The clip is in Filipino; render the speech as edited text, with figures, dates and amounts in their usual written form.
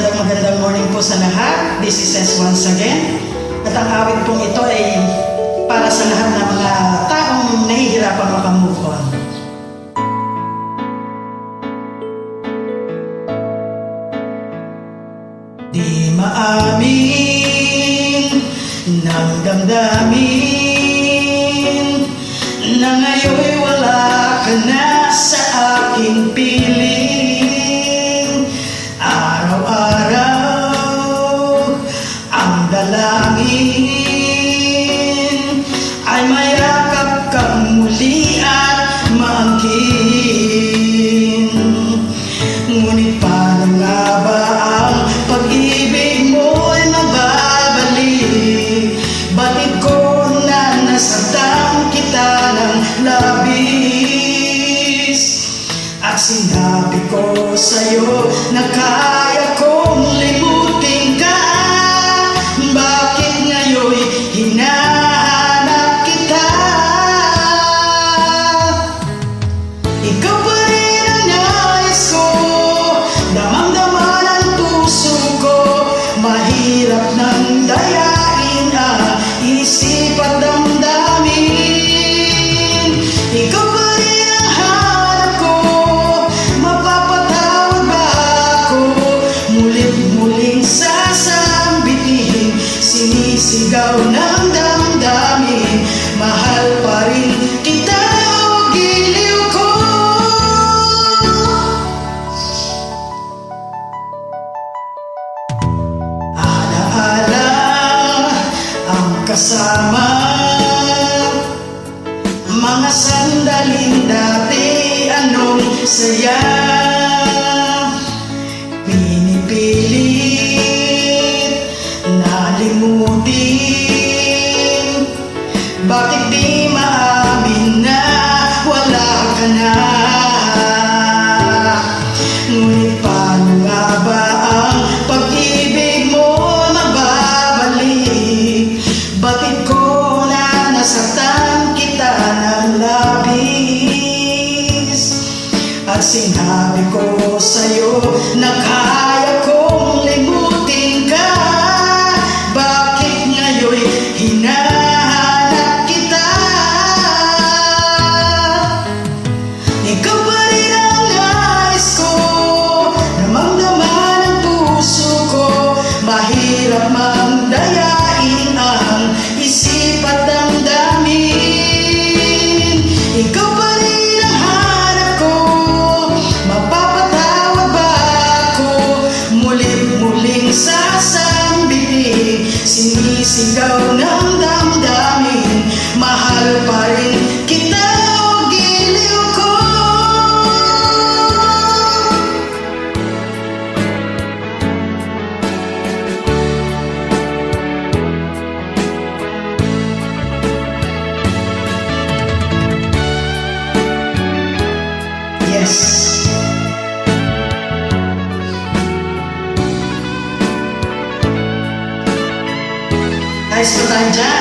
magandang morning po sa lahat. This is S once again. At ang awit pong ito ay para sa lahat ng mga taong nahihirapan makamove on. Di maamin ng damdamin na ngayon'y wala ka na sa aking piling. Araw-araw ang dalangin ay mayakap kang muli at maangkin. Ngunit paano nga ba ang pag-ibig mo'y mababalik? Bakit ko na nasaktan kita ng labis? At sinabi ko sa'yo na kaya kong limutin ka. Bakit ngayon'y hinahanap kita? Ikaw pa rin ang nais ko, damang-dama ng puso ko. Mahirap nang dayain ang isip at damdamin. Ikaw pa rin ang hanap ko, mapapatawad ba ako? Mulit-muling sasambitin, sinisigaw ng damdamin. Mahal pa rin kita o giliw ko. Alaala ang kasama, mga sandaling dati, anong saya. Pinipilit na limutin, bakit di maamin na wala ka na? Ngunit paano nga ba ang pag-ibig mo mababalik? Bakit ko na nasaktan kita ng labis? At sinabi ko sa'yo na kaya kong limutin ka. Bakit ngayon'y hinahanap kita? Ikaw pa rin ang nais ko, damang-dama ng puso ko. Mahirap mang dayain ang isip at damdamin. Ikaw pa rin ang hanap ko, mapapatawad ba ako? Mulit-muling sasambitin, sinisigaw ng damdamin. Mahal pa rin kita o giliw ko. Yes. Ayos po tayo dyan.